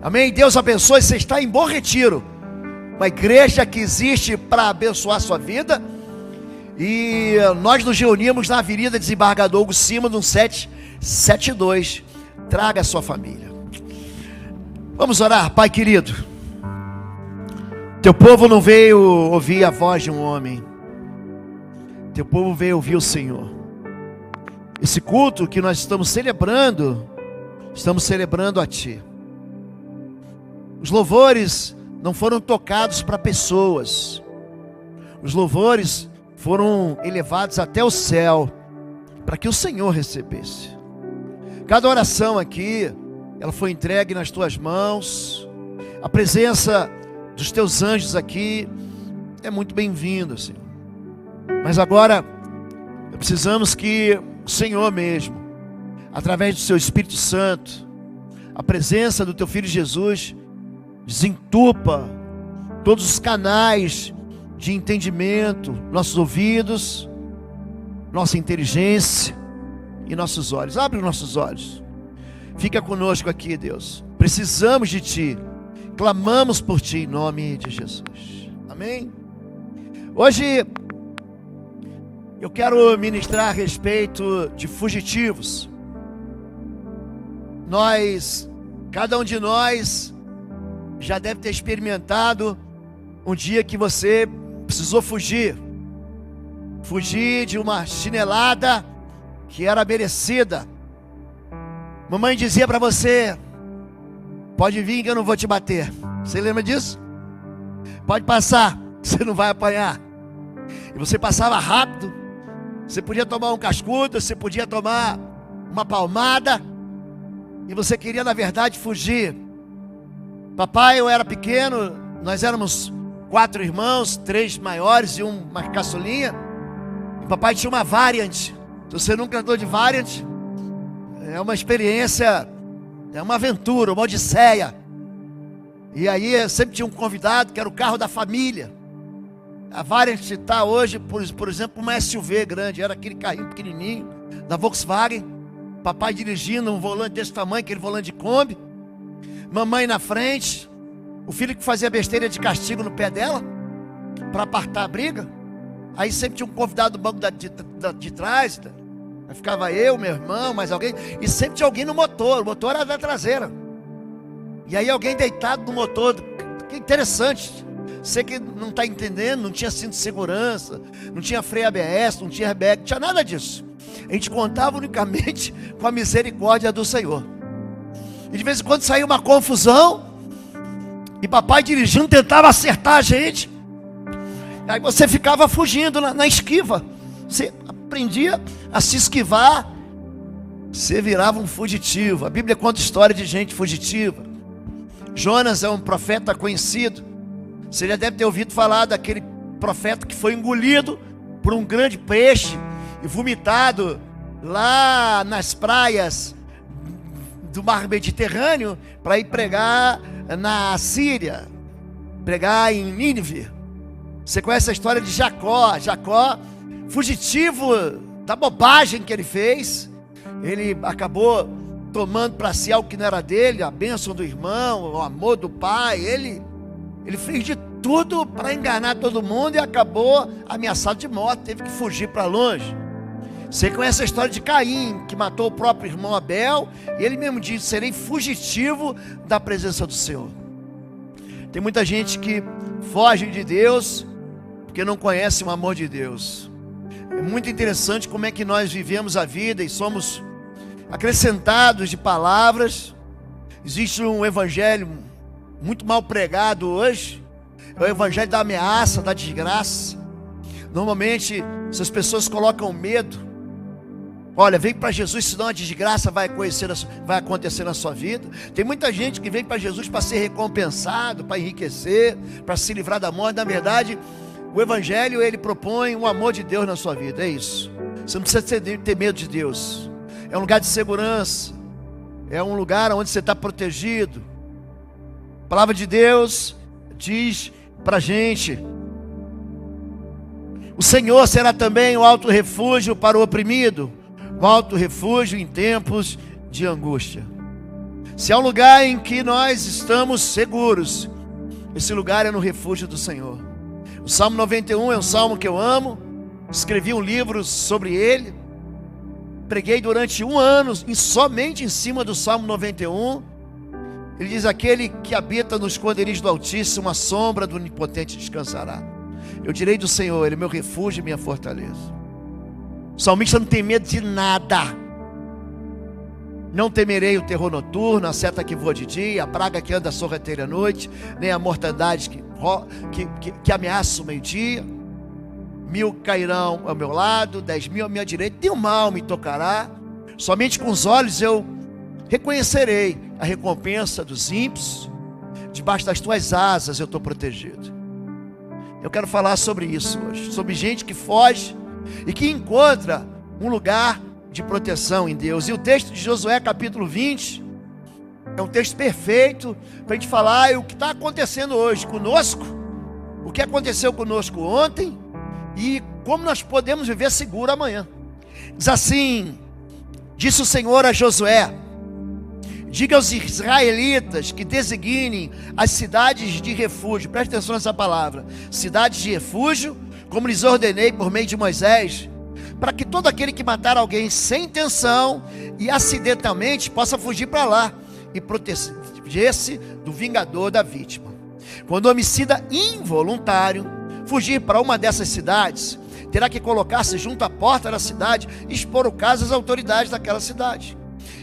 Amém? Deus abençoe. Você está em Bom Retiro, uma igreja que existe para abençoar a sua vida. E nós nos reunimos na Avenida Desembargador Hugo Cima, no 772. Traga a sua família. Vamos orar. Pai querido, teu povo não veio ouvir a voz de um homem, teu povo veio ouvir o Senhor. Esse culto que nós estamos celebrando a Ti. Os louvores não foram tocados para pessoas, os louvores foram elevados até o céu, para que o Senhor recebesse. Cada oração aqui, ela foi entregue nas Tuas mãos. A presença dos Teus anjos aqui é muito bem-vinda, Senhor. Mas agora, precisamos que o Senhor mesmo, através do Seu Espírito Santo, a presença do Teu Filho Jesus, desentupa todos os canais de entendimento, nossos ouvidos, nossa inteligência e nossos olhos. Abre os nossos olhos. Fica conosco aqui, Deus. Precisamos de Ti. Clamamos por Ti em nome de Jesus. Amém? Hoje eu quero ministrar a respeito de fugitivos. Cada um de nós já deve ter experimentado um dia que você precisou fugir de uma chinelada que era merecida. Mamãe dizia para você: pode vir que eu não vou te bater. Você lembra disso? Pode passar, você não vai apanhar. E você passava rápido. Você podia tomar um cascudo, você podia tomar uma palmada, e você queria na verdade fugir. Papai, eu era pequeno, nós éramos 4 irmãos, 3 maiores e uma caçulinha. E papai tinha uma Variant. Se você nunca andou de Variant, é uma experiência, é uma aventura, uma odisseia. E aí sempre tinha um convidado que era o carro da família. A Variant está hoje, por exemplo, uma SUV grande. Era aquele carrinho pequenininho da Volkswagen. Papai dirigindo um volante desse tamanho, aquele volante de Kombi. Mamãe na frente. O filho que fazia besteira de castigo no pé dela, para apartar a briga. Aí sempre tinha um convidado do banco de trás. Aí ficava eu, meu irmão, mais alguém. E sempre tinha alguém no motor. O motor era da traseira. E aí alguém deitado no motor. Que interessante. Você que não está entendendo, não tinha cinto de segurança, não tinha freio ABS, não tinha airbag, não tinha nada disso. A gente contava unicamente com a misericórdia do Senhor. E de vez em quando saía uma confusão, e papai dirigindo tentava acertar a gente. Aí você ficava fugindo na esquiva. Você aprendia a se esquivar. Você virava um fugitivo. A Bíblia conta história de gente fugitiva. Jonas é um profeta conhecido. Você já deve ter ouvido falar daquele profeta que foi engolido por um grande peixe e vomitado lá nas praias do mar Mediterrâneo para ir pregar na Síria, pregar em Nínive. Você conhece a história de Jacó. Jacó, fugitivo da bobagem que ele fez, ele acabou tomando para si algo que não era dele, a bênção do irmão, o amor do pai. Ele fez de tudo para enganar todo mundo e acabou ameaçado de morte, teve que fugir para longe. Você conhece a história de Caim, que matou o próprio irmão Abel, e ele mesmo disse: serei fugitivo da presença do Senhor. Tem muita gente que foge de Deus porque não conhece o amor de Deus. É muito interessante como é que nós vivemos a vida e somos acrescentados de palavras. Existe um evangelho muito mal pregado hoje, é o evangelho da ameaça, da desgraça. Normalmente essas pessoas colocam medo. Olha, vem para Jesus, senão a desgraça vai acontecer na sua vida. Tem muita gente que vem para Jesus para ser recompensado, para enriquecer, para se livrar da morte. Na verdade, o evangelho, ele propõe o amor de Deus na sua vida, é isso. Você não precisa ter medo de Deus. É um lugar de segurança, é um lugar onde você está protegido. A palavra de Deus diz para a gente: o Senhor será também o alto refúgio para o oprimido, o alto refúgio em tempos de angústia. Se há um lugar em que nós estamos seguros, esse lugar é no refúgio do Senhor. O Salmo 91 é um salmo que eu amo. Escrevi um livro sobre ele. Preguei durante 1 ano somente em cima do Salmo 91. Ele diz: aquele que habita nos esconderijos do Altíssimo, a sombra do Onipotente descansará. Eu direi do Senhor, Ele é meu refúgio e minha fortaleza. O salmista não tem medo de nada. Não temerei o terror noturno, a seta que voa de dia, a praga que anda sorrateira à noite, nem a mortandade que ameaça o meio-dia. 1000 cairão ao meu lado, 10.000 à minha direita, nenhum mal me tocará. Somente com os olhos eu reconhecerei a recompensa dos ímpios. Debaixo das tuas asas eu estou protegido. Eu quero falar sobre isso hoje, sobre gente que foge e que encontra um lugar de proteção em Deus. E o texto de Josué capítulo 20 é um texto perfeito para a gente falar o que está acontecendo hoje conosco, o que aconteceu conosco ontem e como nós podemos viver seguro amanhã. Diz assim: disse o Senhor a Josué: diga aos israelitas que designem as cidades de refúgio. Preste atenção nessa palavra: cidades de refúgio, como lhes ordenei por meio de Moisés, para que todo aquele que matar alguém sem intenção e acidentalmente possa fugir para lá e proteger-se do vingador da vítima. Quando o homicida involuntário fugir para uma dessas cidades, terá que colocar-se junto à porta da cidade e expor o caso às autoridades daquela cidade.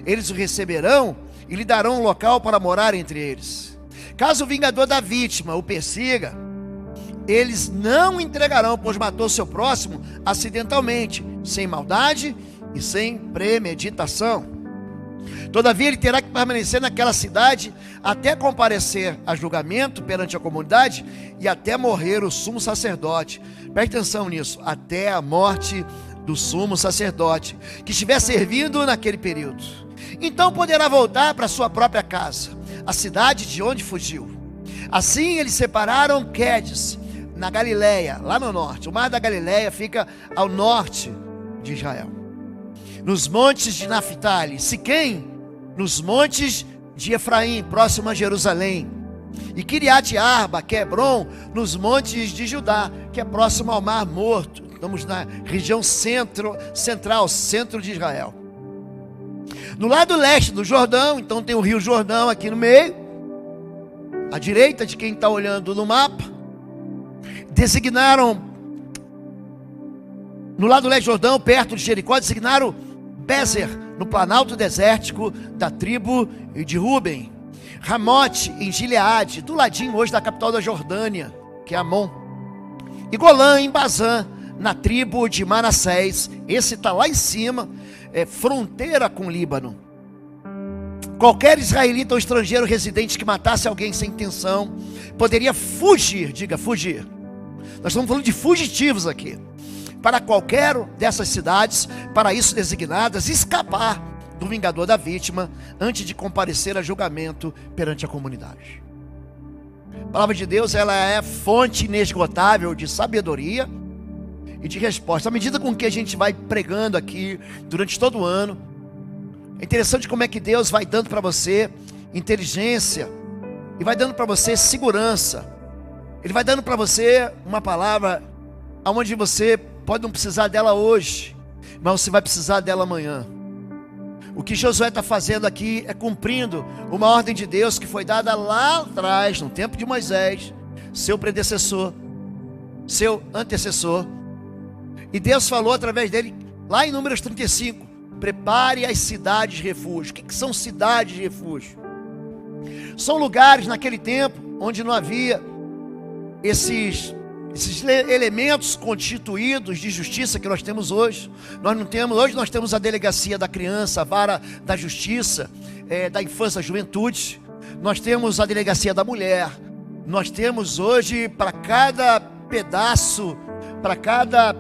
Eles o receberão e lhe darão um local para morar entre eles. Caso o vingador da vítima o persiga, eles não o entregarão, pois matou seu próximo acidentalmente, sem maldade e sem premeditação. Todavia ele terá que permanecer naquela cidade até comparecer a julgamento perante a comunidade e até morrer o sumo sacerdote. Preste atenção nisso: até a morte do sumo sacerdote que estiver servindo naquele período. Então poderá voltar para sua própria casa, a cidade de onde fugiu. Assim eles separaram Quedes, na Galileia, lá no norte. O mar da Galileia fica ao norte de Israel. Nos montes de Naphtali, Siquém, nos montes de Efraim, próximo a Jerusalém. E Kiriat Arba, que é Hebron, nos montes de Judá, que é próximo ao Mar Morto. Estamos na região central, centro de Israel. No lado leste do Jordão, então tem o rio Jordão aqui no meio, à direita de quem está olhando no mapa. Designaram, no lado leste do Jordão, perto de Jericó, designaram Bezer, no planalto desértico da tribo de Ruben. Ramote, em Gileade, do ladinho hoje da capital da Jordânia, que é Amon. E Golã, em Bazã, na tribo de Manassés. Esse está lá em cima, fronteira com o Líbano. Qualquer israelita ou estrangeiro residente que matasse alguém sem intenção poderia fugir, diga fugir. Nós estamos falando de fugitivos aqui. Para qualquer dessas cidades, para isso designadas, escapar do vingador da vítima antes de comparecer a julgamento perante a comunidade. A palavra de Deus, ela é fonte inesgotável de sabedoria e de resposta. À medida com que a gente vai pregando aqui durante todo o ano, é interessante como é que Deus vai dando para você inteligência e vai dando para você segurança. Ele vai dando para você uma palavra onde você pode não precisar dela hoje, mas você vai precisar dela amanhã. O que Josué está fazendo aqui é cumprindo uma ordem de Deus que foi dada lá atrás, no tempo de Moisés, seu predecessor, seu antecessor. E Deus falou através dele, lá em Números 35, prepare as cidades de refúgio. O que são cidades de refúgio? São lugares naquele tempo onde não havia esses elementos constituídos de justiça que nós temos hoje. Hoje nós temos a delegacia da criança, a vara da justiça, da infância e juventude. Nós temos a delegacia da mulher. Nós temos hoje, para cada pedaço, para cada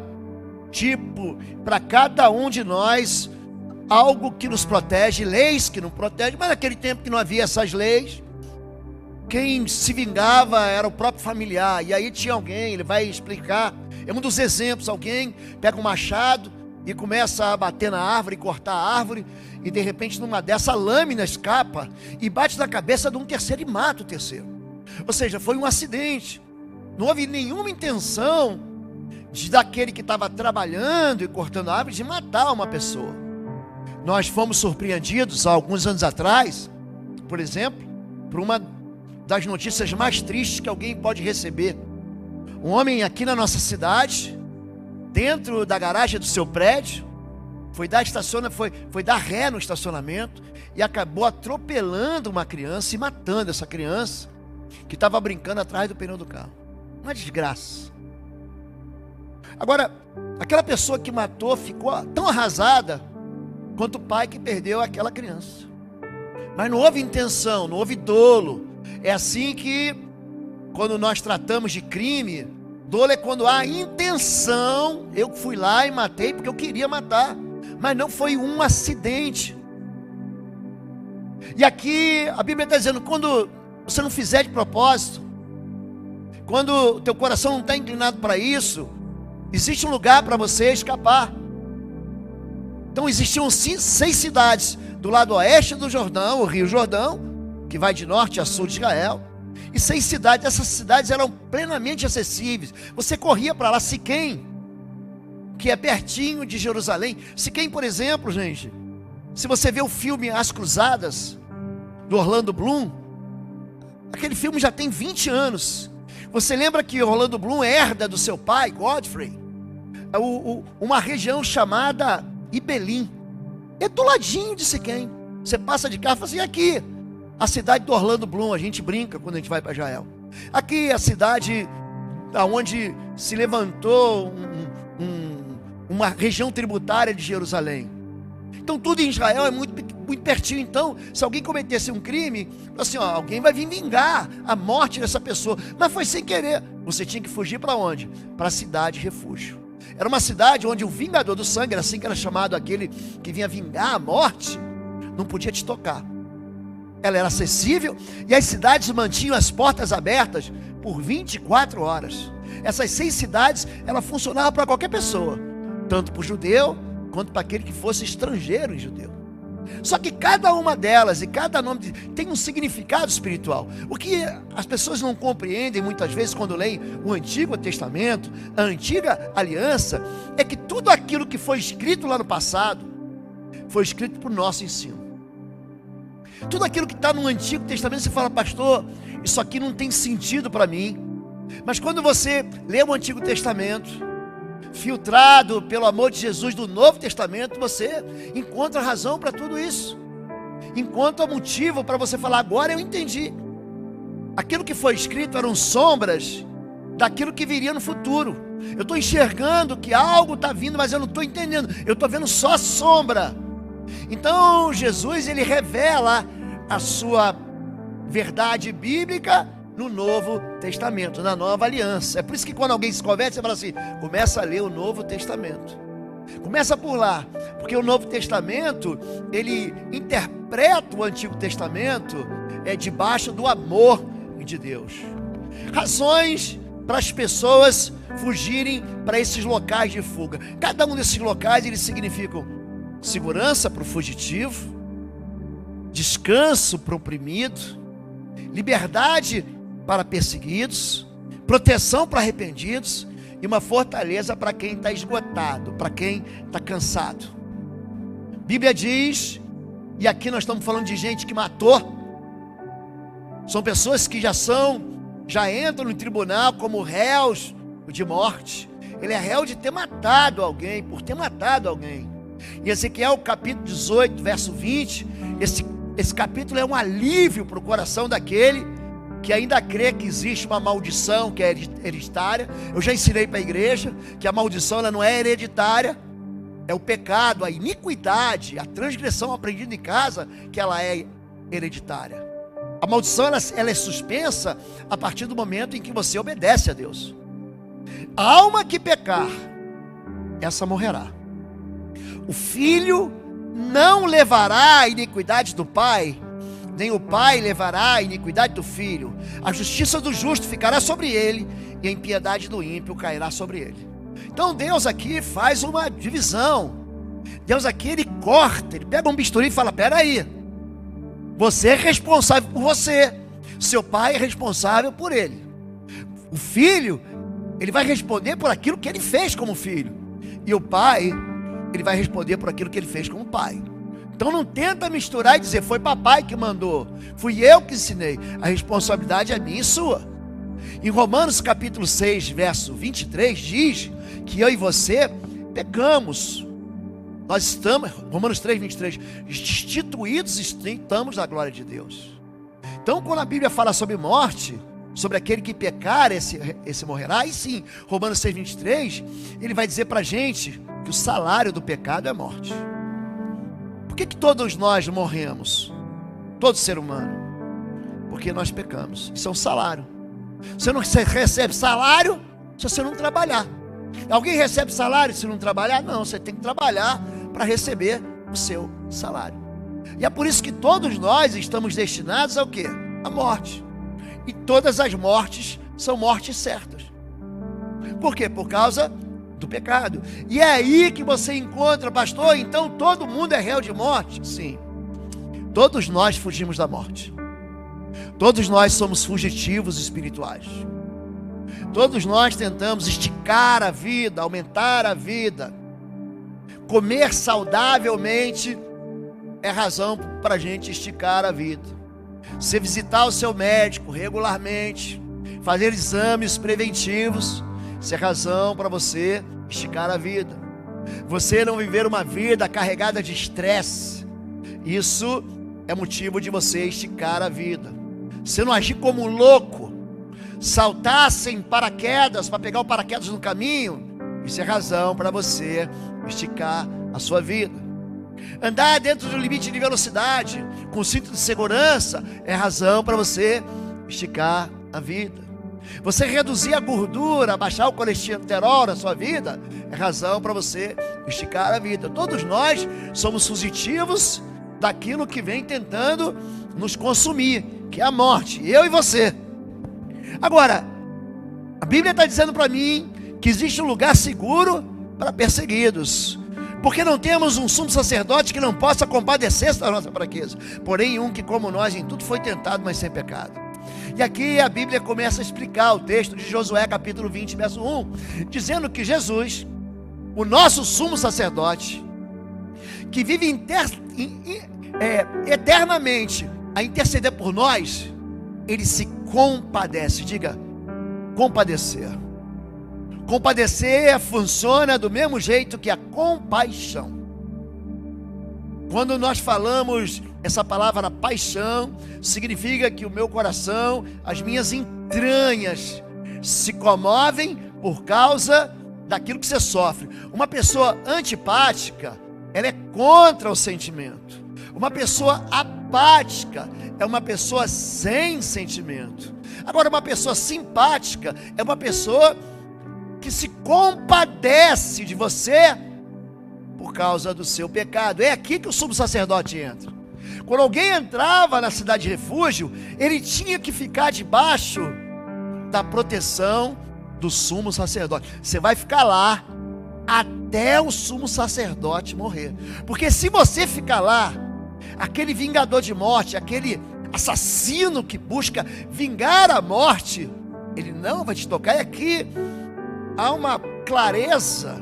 tipo, para cada um de nós, algo que nos protege, leis que nos protegem. Mas naquele tempo que não havia essas leis, quem se vingava era o próprio familiar. E aí tinha alguém, ele vai explicar, é um dos exemplos, alguém pega um machado e começa a bater na árvore, cortar a árvore, e de repente numa dessa a lâmina escapa e bate na cabeça de um terceiro e mata o terceiro. Ou seja, foi um acidente. Não houve nenhuma intenção daquele que estava trabalhando e cortando a árvore de matar uma pessoa. Nós fomos surpreendidos há alguns anos atrás, por exemplo, por uma das notícias mais tristes que alguém pode receber. Um homem aqui na nossa cidade, dentro da garagem do seu prédio, foi dar ré no estacionamento e acabou atropelando uma criança e matando essa criança que estava brincando atrás do pneu do carro. Uma desgraça. Agora, aquela pessoa que matou ficou tão arrasada quanto o pai que perdeu aquela criança. Mas não houve intenção, não houve dolo. É assim que, quando nós tratamos de crime, dolo é quando há intenção. Eu fui lá e matei porque eu queria matar, mas não foi um acidente. E aqui a Bíblia está dizendo, quando você não fizer de propósito, quando o teu coração não está inclinado para isso, existe um lugar para você escapar. Então existiam 6 cidades do lado oeste do Jordão, o Rio Jordão, que vai de norte a sul de Israel, e 6 cidades. Essas cidades eram plenamente acessíveis. Você corria para lá. Siquém, que é pertinho de Jerusalém. Siquém, por exemplo, gente, se você vê o filme As Cruzadas, do Orlando Bloom, aquele filme já tem 20 anos. Você lembra que Orlando Bloom herda do seu pai, Godfrey, uma região chamada Ibelim. É do ladinho de Siquém. Você passa de carro e fala assim, aqui, a cidade do Orlando Bloom. A gente brinca quando a gente vai para Israel. Aqui é a cidade onde se levantou uma região tributária de Jerusalém. Então tudo em Israel é muito, muito pertinho. Então, se alguém cometesse um crime, assim, alguém vai vir vingar a morte dessa pessoa. Mas foi sem querer. Você tinha que fugir para onde? Para a cidade refúgio. Era uma cidade onde o vingador do sangue, era assim que era chamado aquele que vinha vingar a morte, não podia te tocar. Ela era acessível e as cidades mantinham as portas abertas por 24 horas. Essas 6 cidades, ela funcionava para qualquer pessoa, tanto para o judeu quanto para aquele que fosse estrangeiro em judeu. Só que cada uma delas e cada nome tem um significado espiritual. O que as pessoas não compreendem muitas vezes quando leem o Antigo Testamento, a Antiga Aliança, é que tudo aquilo que foi escrito lá no passado foi escrito para o nosso ensino. Tudo aquilo que está no Antigo Testamento, você fala, pastor, isso aqui não tem sentido para mim. Mas quando você lê o Antigo Testamento, filtrado pelo amor de Jesus do Novo Testamento, você encontra razão para tudo isso. Encontra motivo para você falar, agora eu entendi. Aquilo que foi escrito eram sombras daquilo que viria no futuro. Eu estou enxergando que algo está vindo, mas eu não estou entendendo. Eu estou vendo só sombra. Então Jesus, ele revela a sua verdade bíblica no Novo Testamento, na Nova Aliança. É por isso que quando alguém se converte, você fala assim, começa a ler o Novo Testamento. Começa por lá, porque o Novo Testamento, ele interpreta o Antigo Testamento debaixo do amor de Deus. Razões para as pessoas fugirem para esses locais de fuga. Cada um desses locais, eles significam segurança para o fugitivo, descanso para o oprimido, liberdade para perseguidos, proteção para arrependidos e uma fortaleza para quem está esgotado, para quem está cansado. Bíblia diz, e aqui nós estamos falando de gente que matou, são pessoas que já entram no tribunal como réus de morte. Ele é réu de ter matado alguém, por ter matado alguém. E Ezequiel capítulo 18, verso 20, esse capítulo é um alívio para o coração daquele que ainda crê que existe uma maldição que é hereditária. Eu já ensinei para a igreja que a maldição ela não é hereditária, é o pecado, a iniquidade, a transgressão aprendida em casa, que ela é hereditária. A maldição ela é suspensa a partir do momento em que você obedece a Deus. A alma que pecar, essa morrerá. O filho não levará a iniquidade do pai, nem o pai levará a iniquidade do filho. A justiça do justo ficará sobre ele, e a impiedade do ímpio cairá sobre ele. Então Deus aqui faz uma divisão. Deus aqui, ele corta, ele pega um bisturi e fala: peraí, você é responsável por você, seu pai é responsável por ele. O filho, ele vai responder por aquilo que ele fez como filho, e o pai, ele vai responder por aquilo que ele fez como pai. Então não tenta misturar e dizer: foi papai que mandou, fui eu que ensinei. A responsabilidade é minha e sua. Em Romanos capítulo 6, verso 23, diz que eu e você pecamos. Nós estamos, Romanos 3, 23, destituídos estamos da glória de Deus. Então quando a Bíblia fala sobre morte, sobre aquele que pecar, esse morrerá, aí sim, Romanos 6, 23, ele vai dizer para a gente que o salário do pecado é morte. Por que todos nós morremos? Todo ser humano? Porque nós pecamos. Isso é um salário. Você não recebe salário se você não trabalhar. Alguém recebe salário se não trabalhar? Não, você tem que trabalhar para receber o seu salário. E é por isso que todos nós estamos destinados ao quê? À morte. E todas as mortes são mortes certas. Por quê? Por causa do pecado. E é aí que você encontra: pastor, então todo mundo é réu de morte? Sim. Todos nós fugimos da morte. Todos nós somos fugitivos espirituais. Todos nós tentamos esticar a vida, aumentar a vida. Comer saudavelmente é razão para a gente esticar a vida. Você visitar o seu médico regularmente, fazer exames preventivos, isso é razão para você esticar a vida. Você não viver uma vida carregada de estresse, isso é motivo de você esticar a vida. Você não agir como um louco, saltar sem paraquedas para pegar o paraquedas no caminho, isso é razão para você esticar a sua vida. Andar dentro do limite de velocidade com cinto de segurança é razão para você esticar a vida. Você reduzir a gordura, baixar o colesterol na sua vida é razão para você esticar a vida. Todos nós somos fugitivos daquilo que vem tentando nos consumir, que é a morte, eu e você. Agora, a Bíblia está dizendo para mim que existe um lugar seguro para perseguidos, porque não temos um sumo sacerdote que não possa compadecer-se da nossa fraqueza, porém um que, como nós, em tudo foi tentado, mas sem pecado. E aqui a Bíblia começa a explicar o texto de Josué capítulo 20, verso 1, dizendo que Jesus, o nosso sumo sacerdote, que vive eternamente a interceder por nós, ele se compadece. Diga, compadecer. Compadecer funciona do mesmo jeito que a compaixão. Quando nós falamos essa palavra paixão, significa que o meu coração, as minhas entranhas se comovem por causa daquilo que você sofre. Uma pessoa antipática, ela é contra o sentimento. Uma pessoa apática é uma pessoa sem sentimento. Agora, uma pessoa simpática é uma pessoa que se compadece de você por causa do seu pecado. É aqui que o sumo sacerdote entra. Quando alguém entrava na cidade de refúgio, ele tinha que ficar debaixo da proteção do sumo sacerdote. Você vai ficar lá até o sumo sacerdote morrer. Porque se você ficar lá, aquele vingador de morte, aquele assassino que busca vingar a morte, ele não vai te tocar. E aqui há uma clareza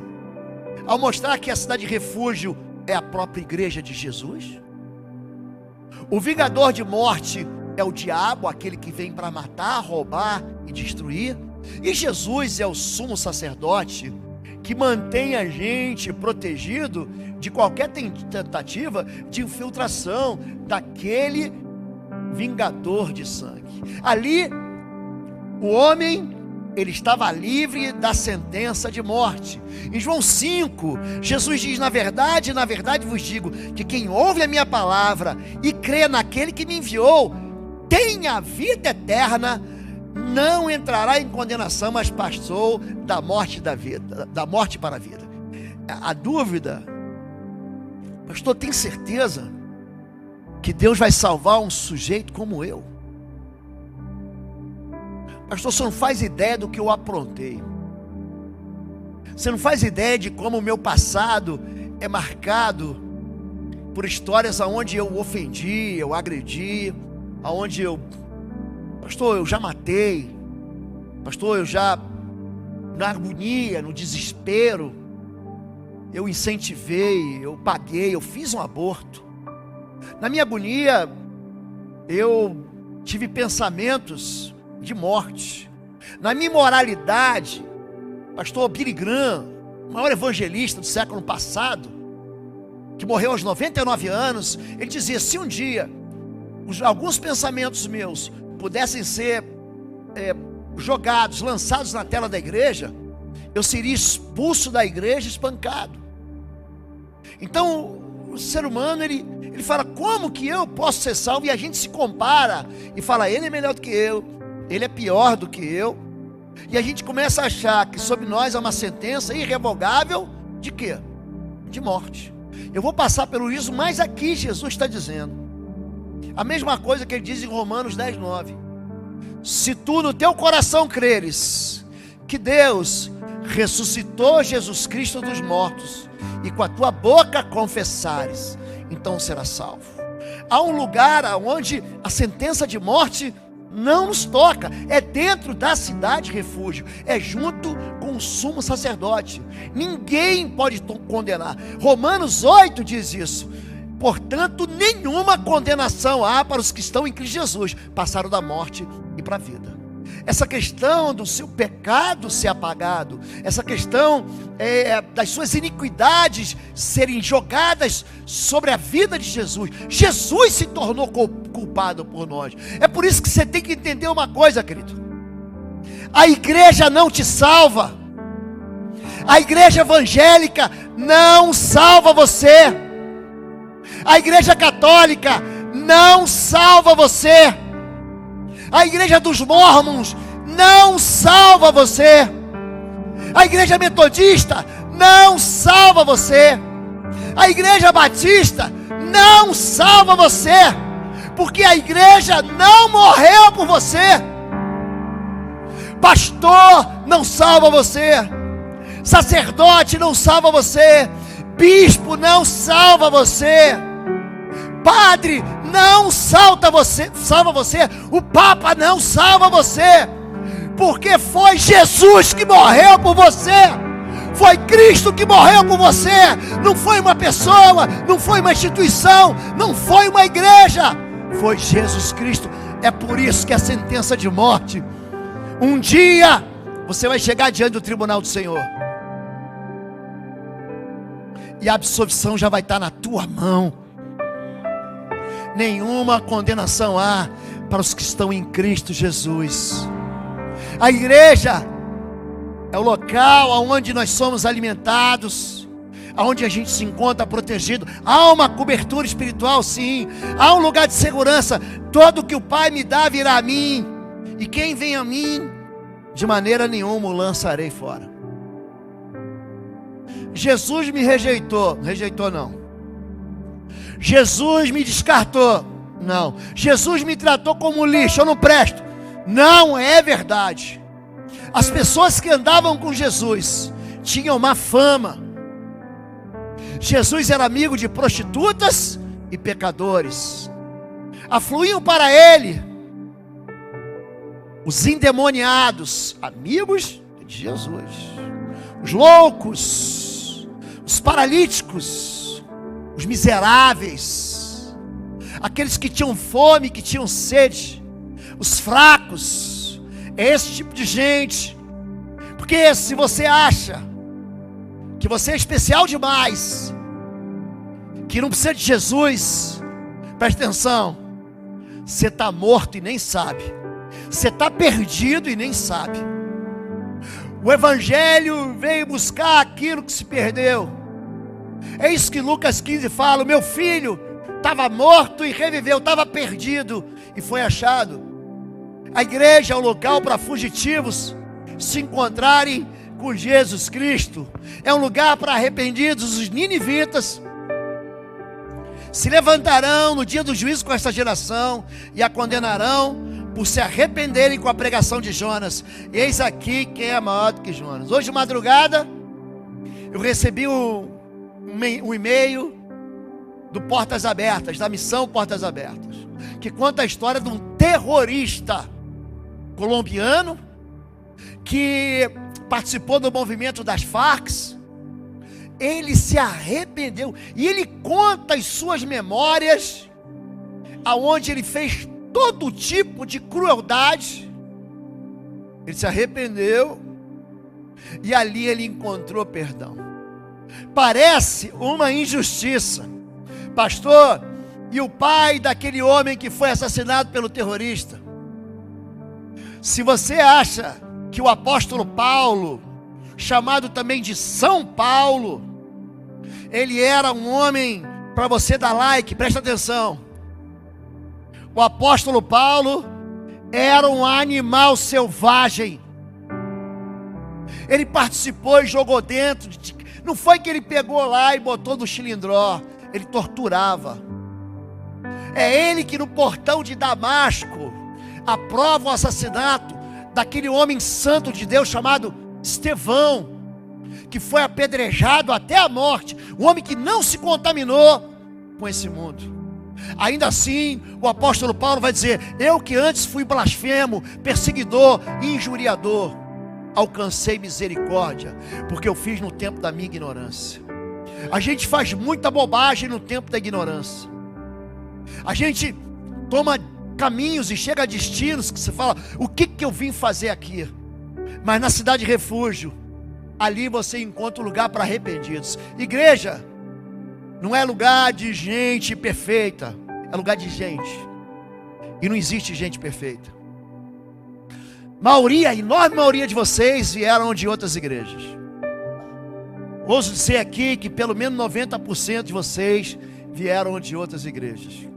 ao mostrar que a cidade de refúgio é a própria igreja de Jesus. O vingador de morte é o diabo, aquele que vem para matar, roubar e destruir. E Jesus é o sumo sacerdote que mantém a gente protegido de qualquer tentativa de infiltração daquele vingador de sangue. Ali, o homem, ele estava livre da sentença de morte. Em João 5, Jesus diz: na verdade vos digo, que quem ouve a minha palavra e crê naquele que me enviou, tem a vida eterna, não entrará em condenação, mas passou da morte para a vida. A dúvida: pastor, tem certeza que Deus vai salvar um sujeito como eu? Pastor, você não faz ideia do que eu aprontei. Você não faz ideia de como o meu passado é marcado por histórias aonde eu ofendi, eu agredi, aonde pastor, eu já matei, pastor, eu já, na agonia, no desespero, eu incentivei, eu paguei, eu fiz um aborto. Na minha agonia, eu tive pensamentos de morte. Na minha imoralidade, pastor Billy Graham, o maior evangelista do século passado, que morreu aos 99 anos, ele dizia: se um dia alguns pensamentos meus pudessem ser jogados, lançados na tela da igreja, eu seria expulso da igreja, espancado. Então o ser humano, ele fala: como que eu posso ser salvo? E a gente se compara e fala: ele é melhor do que eu, ele é pior do que eu. E a gente começa a achar que sobre nós há uma sentença irrevogável de quê? De morte. Eu vou passar pelo isso, mas aqui Jesus está dizendo a mesma coisa que ele diz em Romanos 10:9. Se tu no teu coração creres que Deus ressuscitou Jesus Cristo dos mortos, e com a tua boca confessares, então serás salvo. Há um lugar onde a sentença de morte não nos toca, é dentro da cidade refúgio, é junto com o sumo sacerdote. Ninguém pode condenar. Romanos 8 diz isso. Portanto, nenhuma condenação há para os que estão em Cristo Jesus, passaram da morte e para a vida. Essa questão do seu pecado ser apagado, essa questão das suas iniquidades serem jogadas sobre a vida de Jesus. Jesus se tornou culpado por nós. É por isso que você tem que entender uma coisa, querido: a igreja não te salva, a igreja evangélica não salva você, a igreja católica não salva você, a igreja dos mormons não salva você, a igreja metodista não salva você, a igreja batista não salva você, porque a igreja não morreu por você. Pastor não salva você, sacerdote não salva você, bispo não salva você, padre não salva você, o Papa não salva você, porque foi Jesus que morreu por você, foi Cristo que morreu por você, não foi uma pessoa, não foi uma instituição, não foi uma igreja, foi Jesus Cristo. É por isso que a sentença de morte, um dia você vai chegar diante do tribunal do Senhor, e a absolvição já vai estar na tua mão. Nenhuma condenação há para os que estão em Cristo Jesus. A igreja é o local onde nós somos alimentados, onde a gente se encontra protegido. Há uma cobertura espiritual, sim. Há um lugar de segurança. Todo que o Pai me dá virá a mim, e quem vem a mim, de maneira nenhuma o lançarei fora. Jesus me rejeitou não. Jesus me descartou, não. Jesus me tratou como lixo, eu não presto, não é verdade. As pessoas que andavam com Jesus tinham má fama. Jesus era amigo de prostitutas e pecadores. Afluíam para ele os endemoniados, amigos de Jesus, os loucos, os paralíticos, os miseráveis, aqueles que tinham fome, que tinham sede, os fracos. É esse tipo de gente. Porque se você acha que você é especial demais, que não precisa de Jesus, preste atenção, você está morto e nem sabe, você está perdido e nem sabe. O Evangelho veio buscar aquilo que se perdeu. É isso que Lucas 15 fala: o meu filho estava morto e reviveu, estava perdido e foi achado. A igreja é o local para fugitivos se encontrarem com Jesus Cristo. É um lugar para arrependidos. Os ninivitas se levantarão no dia do juízo com esta geração e a condenarão por se arrependerem com a pregação de Jonas. Eis aqui quem é maior do que Jonas. Hoje de madrugada Eu recebi um e-mail do Portas Abertas, da missão Portas Abertas, que conta a história de um terrorista colombiano que participou do movimento das Farc. Ele se arrependeu e ele conta as suas memórias, aonde ele fez todo tipo de crueldade. Ele se arrependeu e ali ele encontrou perdão. Parece uma injustiça, pastor, e o pai daquele homem que foi assassinado pelo terrorista. Se você acha que o apóstolo Paulo, chamado também de São Paulo, ele era um homem, para você dar like, presta atenção, o apóstolo Paulo era um animal selvagem. Ele participou e jogou dentro, não foi que ele pegou lá e botou no chilindró, ele torturava. É ele que no portão de Damasco aprova o assassinato daquele homem santo de Deus chamado Estevão, que foi apedrejado até a morte, um homem que não se contaminou com esse mundo. Ainda assim, o apóstolo Paulo vai dizer: eu que antes fui blasfemo, perseguidor, injuriador, alcancei misericórdia, porque eu fiz no tempo da minha ignorância. A gente faz muita bobagem no tempo da ignorância. A gente toma caminhos e chega a destinos que você fala: o que eu vim fazer aqui? Mas na cidade refúgio, ali você encontra um lugar para arrependidos. Igreja não é lugar de gente perfeita, é lugar de gente. E não existe gente perfeita. A enorme maioria de vocês vieram de outras igrejas. Ouso dizer aqui que pelo menos 90% de vocês vieram de outras igrejas.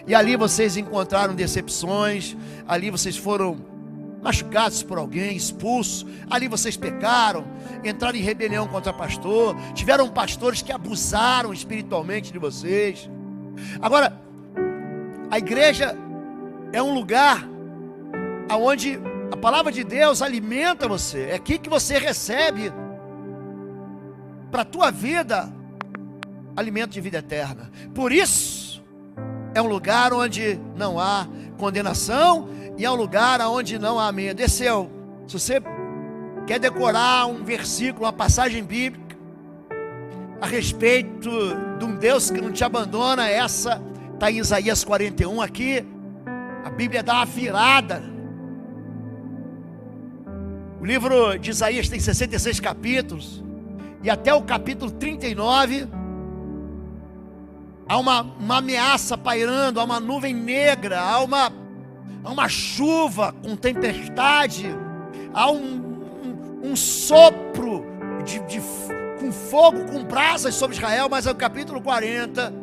E ali vocês encontraram decepções, ali vocês foram machucados por alguém, expulsos, ali vocês pecaram, entraram em rebelião contra pastor, tiveram pastores que abusaram espiritualmente de vocês. Agora, a igreja é um lugar onde a palavra de Deus alimenta você, é aqui que você recebe para a tua vida alimento de vida eterna. Por isso, é um lugar onde não há condenação e é um lugar onde não há medo. Se você quer decorar um versículo, uma passagem bíblica a respeito de um Deus que não te abandona, essa está em Isaías 41 aqui. A Bíblia dá uma virada. O livro de Isaías tem 66 capítulos, e até o capítulo 39 há uma ameaça pairando, há uma nuvem negra, há uma chuva com tempestade, há um sopro com fogo, com brasas sobre Israel. Mas no capítulo 40,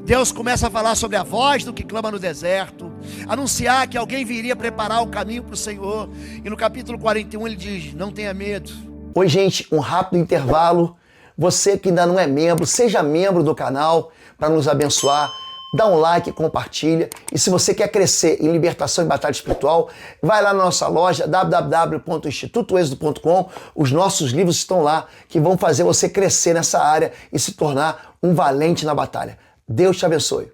Deus começa a falar sobre a voz do que clama no deserto, anunciar que alguém viria preparar o caminho para o Senhor. E no capítulo 41 ele diz: não tenha medo. Oi gente, um rápido intervalo. Você que ainda não é membro, seja membro do canal para nos abençoar. Dá um like, compartilha. E se você quer crescer em libertação e batalha espiritual, vai lá na nossa loja www.institutoexodo.com. Os nossos livros estão lá, que vão fazer você crescer nessa área e se tornar um valente na batalha. Deus te abençoe.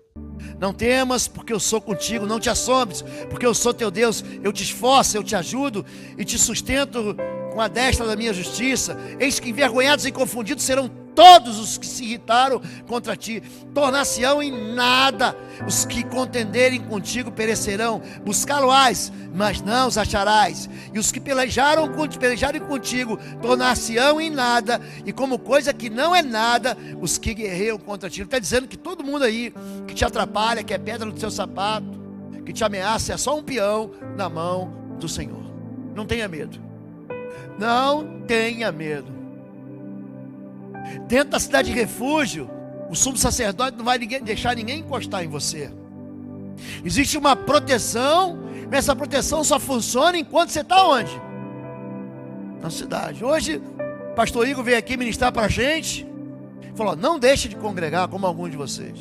Não temas, porque eu sou contigo. Não te assombres, porque eu sou teu Deus. Eu te esforço, eu te ajudo e te sustento com a destra da minha justiça. Eis que envergonhados e confundidos serão todos os que se irritaram contra ti. Tornar-se-ão em nada os que contenderem contigo perecerão. Buscá-lo-ás, mas não os acharás. E os que pelejarem contigo tornar-se-ão em nada, e como coisa que não é nada os que guerreiam contra ti. Ele está dizendo que todo mundo aí que te atrapalha, que é pedra no seu sapato, que te ameaça, é só um peão na mão do Senhor. Não tenha medo. Não tenha medo. Dentro da cidade de refúgio, o sumo sacerdote não vai deixar ninguém encostar em você. Existe uma proteção, mas essa proteção só funciona enquanto você está onde? Na cidade. Hoje, o pastor Igor veio aqui ministrar para a gente, falou: não deixe de congregar como alguns de vocês.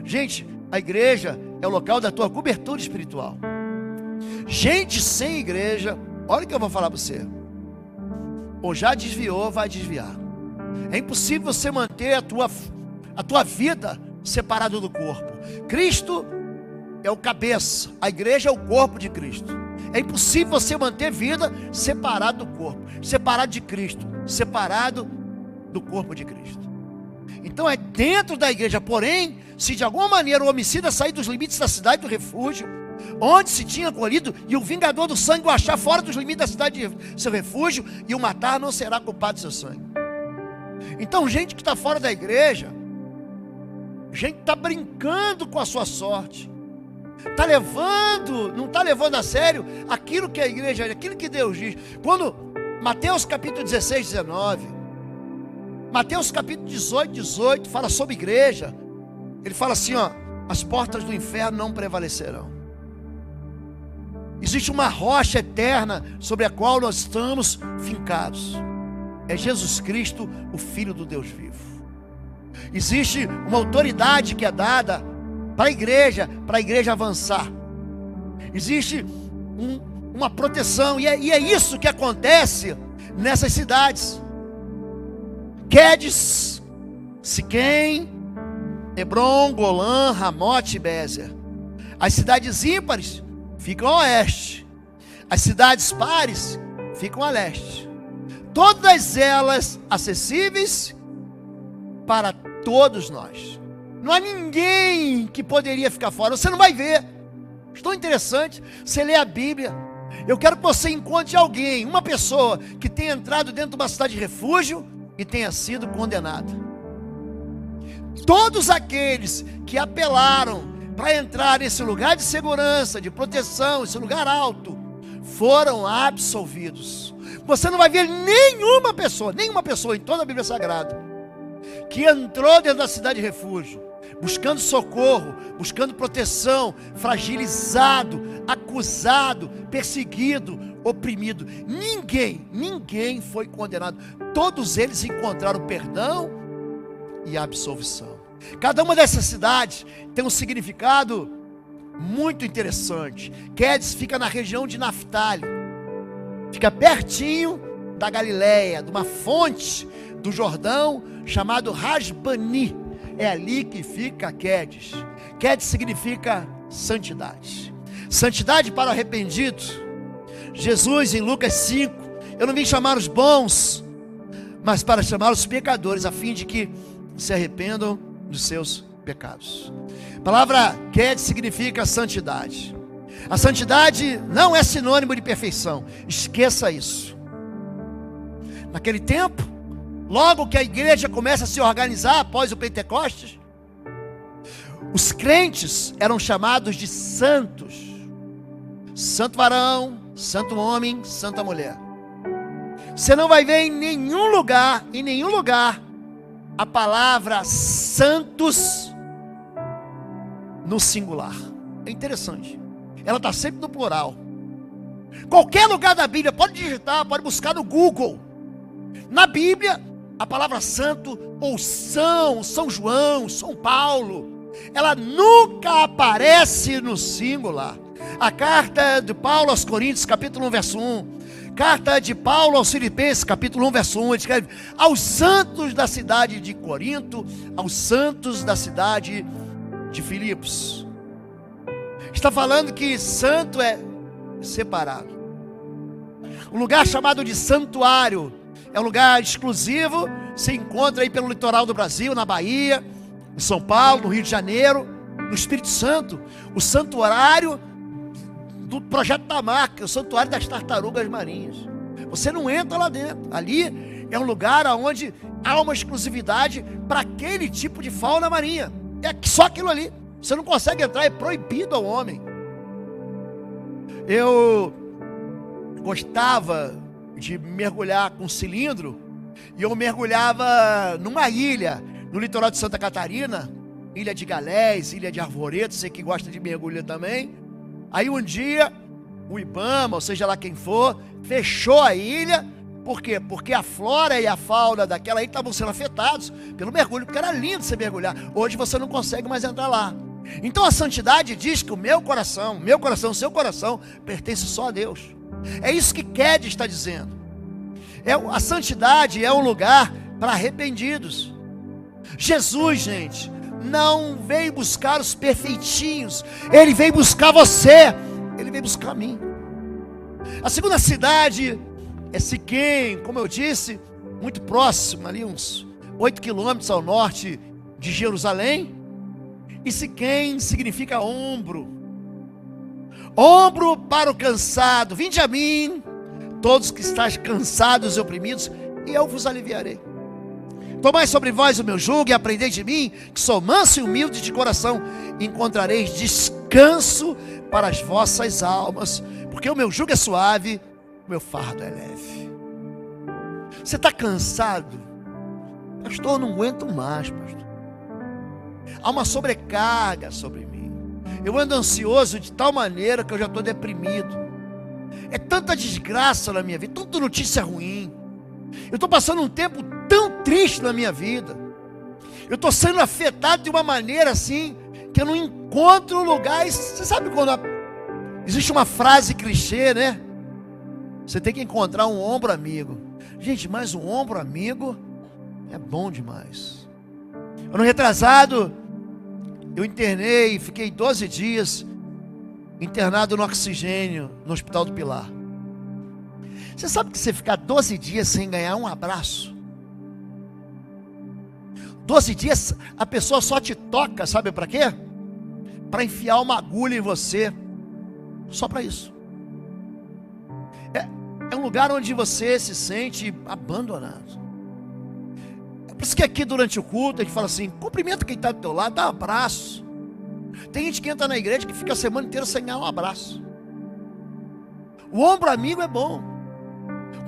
Gente, a igreja é o local da tua cobertura espiritual. Gente sem igreja, olha o que eu vou falar para você: ou já desviou, vai desviar. É impossível você manter a tua vida separado do corpo. Cristo é o cabeça, a igreja é o corpo de Cristo. É impossível você manter vida separado do corpo, separado de Cristo, separado do corpo de Cristo. Então é dentro da igreja. Porém, se de alguma maneira o homicida sair dos limites da cidade do refúgio, onde se tinha acolhido, e o vingador do sangue o achar fora dos limites da cidade de seu refúgio e o matar, não será culpado do seu sangue. Então, gente que está fora da igreja, gente que está brincando com a sua sorte, não está levando a sério aquilo que a igreja, aquilo que Deus diz. Quando Mateus capítulo 16, 19, Mateus capítulo 18 fala sobre igreja, ele fala assim, ó: as portas do inferno não prevalecerão. Existe uma rocha eterna sobre a qual nós estamos fincados. É Jesus Cristo, o Filho do Deus vivo. Existe uma autoridade que é dada para a igreja avançar. Existe uma proteção, e é isso que acontece nessas cidades. Quedes, Siquém, Hebron, Golã, Ramote e Bézer. As cidades ímpares ficam a oeste, as cidades pares ficam a leste. Todas elas acessíveis para todos nós. Não há ninguém que poderia ficar fora. Você não vai ver. Tão interessante. Você lê a Bíblia. Eu quero que você encontre alguém, uma pessoa que tenha entrado dentro de uma cidade de refúgio e tenha sido condenada. Todos aqueles que apelaram para entrar nesse lugar de segurança, de proteção, esse lugar alto, foram absolvidos. Você não vai ver nenhuma pessoa em toda a Bíblia Sagrada que entrou dentro da cidade de refúgio, buscando socorro, buscando proteção, fragilizado, acusado, perseguido, oprimido. Ninguém foi condenado. Todos eles encontraram perdão e absolvição. Cada uma dessas cidades tem um significado muito interessante. Quedes fica na região de Naftali, fica pertinho da Galileia, de uma fonte do Jordão chamado Rasbani. É ali que fica Quedes. Quedes significa santidade. Santidade para o arrependido. Jesus em Lucas 5: eu não vim chamar os bons, mas para chamar os pecadores, a fim de que se arrependam dos seus pecados. A palavra Quedes significa santidade. A santidade não é sinônimo de perfeição. Esqueça isso. Naquele tempo, logo que a igreja começa a se organizar após o Pentecostes, os crentes eram chamados de santos. Santo varão, santo homem, santa mulher. Você não vai ver em nenhum lugar, a palavra santos no singular. É interessante. Ela está sempre no plural. Qualquer lugar da Bíblia, pode digitar, pode buscar no Google. Na Bíblia, a palavra santo ou São João, São Paulo, ela nunca aparece no singular. A carta de Paulo aos Coríntios, capítulo 1, verso 1. Carta de Paulo aos Filipenses, capítulo 1, verso 1. Ele escreve: aos santos da cidade de Corinto, aos santos da cidade de Filipos. Está falando que santo é separado. Um lugar chamado de santuário é um lugar exclusivo. Se encontra aí pelo litoral do Brasil, na Bahia, em São Paulo, no Rio de Janeiro, no Espírito Santo. O santuário do Projeto Tamar, que é o santuário das tartarugas marinhas. Você não entra lá dentro. Ali é um lugar onde há uma exclusividade para aquele tipo de fauna marinha. É só aquilo ali. Você não consegue entrar, é proibido ao homem. Eu gostava de mergulhar com cilindro, e eu mergulhava numa ilha, no litoral de Santa Catarina, Ilha de Galés, Ilha de Arvoredo, você que gosta de mergulho também. Aí um dia, o IBAMA, ou seja lá quem for, fechou a ilha. Por quê? Porque a flora e a fauna daquela ilha estavam sendo afetados pelo mergulho, porque era lindo você mergulhar. Hoje você não consegue mais entrar lá. Então a santidade diz que o meu coração, seu coração, pertence só a Deus. É isso que Quedes está dizendo. A santidade é um lugar para arrependidos. Jesus, gente, não veio buscar os perfeitinhos, Ele veio buscar você, Ele veio buscar mim. A segunda cidade é Siquém, como eu disse, muito próximo, ali uns 8 quilômetros ao norte de Jerusalém. E Siquém significa ombro. Ombro para o cansado. Vinde a mim, todos que estáis cansados e oprimidos, e eu vos aliviarei. Tomai sobre vós o meu jugo e aprendei de mim, que sou manso e humilde de coração, e encontrareis descanso para as vossas almas, porque o meu jugo é suave, o meu fardo é leve. Você está cansado? Pastor, eu não aguento mais, pastor. Há uma sobrecarga sobre mim. Eu ando ansioso de tal maneira que eu já estou deprimido. É tanta desgraça na minha vida, tanta notícia ruim. Eu estou passando um tempo tão triste na minha vida. Eu estou sendo afetado de uma maneira assim, que eu não encontro lugares. Você sabe quando existe uma frase clichê, né? Você tem que encontrar um ombro amigo. Gente, mas um ombro amigo é bom demais. Ano retrasado, eu internei, fiquei 12 dias internado no oxigênio, no Hospital do Pilar. Você sabe que você ficar 12 dias sem ganhar um abraço? 12 dias a pessoa só te toca, sabe para quê? Para enfiar uma agulha em você. Só para isso. É um lugar onde você se sente abandonado. É por isso que aqui durante o culto a gente fala assim: cumprimenta quem está do teu lado, dá um abraço. Tem gente que entra na igreja que fica a semana inteira sem ganhar um abraço. O ombro amigo é bom.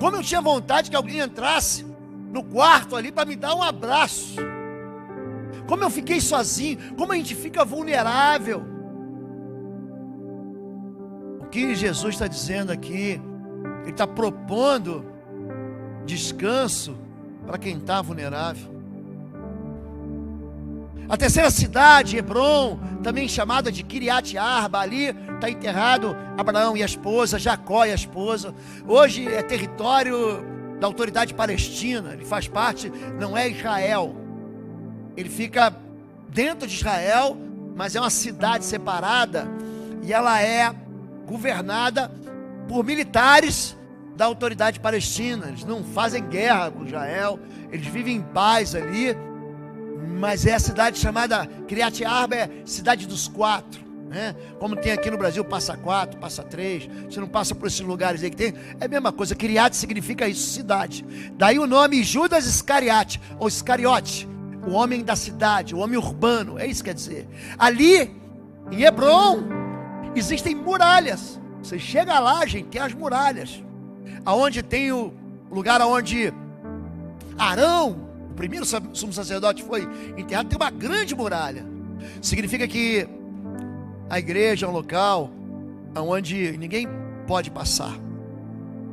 Como eu tinha vontade que alguém entrasse no quarto ali para me dar um abraço. Como eu fiquei sozinho, como a gente fica vulnerável. O que Jesus está dizendo aqui, Ele está propondo descanso para quem está vulnerável. A terceira cidade, Hebrom, também chamada de Kiriat Arba, ali está enterrado Abraão e a esposa, Jacó e a esposa. Hoje é território da autoridade palestina, ele faz parte, não é Israel. Ele fica dentro de Israel, mas é uma cidade separada e ela é governada por militares da autoridade palestina. Eles não fazem guerra com Israel, eles vivem em paz ali. Mas é a cidade chamada Kiriat Arba, é cidade dos quatro, né? Como tem aqui no Brasil, passa 4, passa 3. Você não passa por esses lugares aí que tem. É a mesma coisa, Kiriat significa isso, cidade. Daí o nome Judas Iscariote, ou Iscariote, o homem da cidade, o homem urbano, é isso que quer dizer. Ali, em Hebrom, existem muralhas. Você chega lá, gente, tem as muralhas. Aonde tem o lugar onde Arão, o primeiro sumo sacerdote, foi enterrado, tem uma grande muralha. Significa que a igreja é um local onde ninguém pode passar.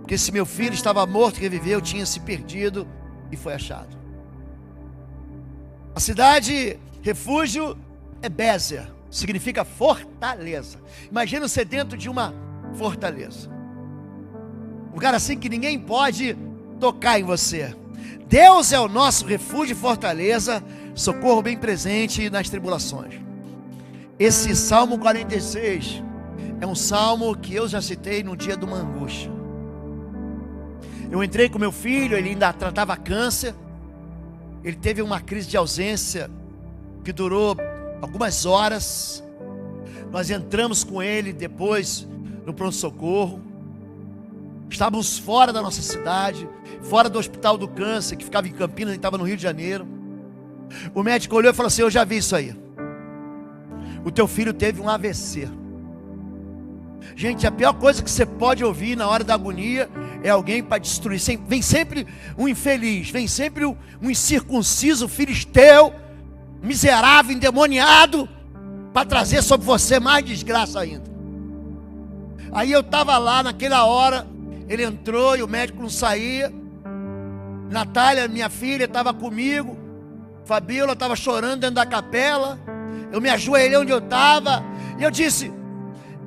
Porque se meu filho estava morto e reviveu, tinha se perdido e foi achado. A cidade refúgio é Bézer, significa fortaleza. Imagina você dentro de uma fortaleza, lugar assim que ninguém pode tocar em você. Deus é o nosso refúgio e fortaleza, socorro bem presente nas tribulações. Esse Salmo 46 é um salmo que eu já citei no dia de uma angústia. Eu entrei com meu filho, ele ainda tratava câncer. Ele teve uma crise de ausência que durou algumas horas. Nós entramos com ele depois no pronto-socorro. Estávamos fora da nossa cidade, fora do Hospital do Câncer, que ficava em Campinas, a gente estava no Rio de Janeiro. O médico olhou e falou assim: eu já vi isso aí. O teu filho teve um AVC. Gente, a pior coisa que você pode ouvir na hora da agonia é alguém para destruir. Vem sempre um infeliz, vem sempre um incircunciso, filisteu, miserável, endemoniado, para trazer sobre você mais desgraça ainda. Aí eu estava lá naquela hora, ele entrou e o médico não saía. Natália, minha filha, estava comigo. Fabíola estava chorando dentro da capela. Eu me ajoelhei onde eu estava e eu disse: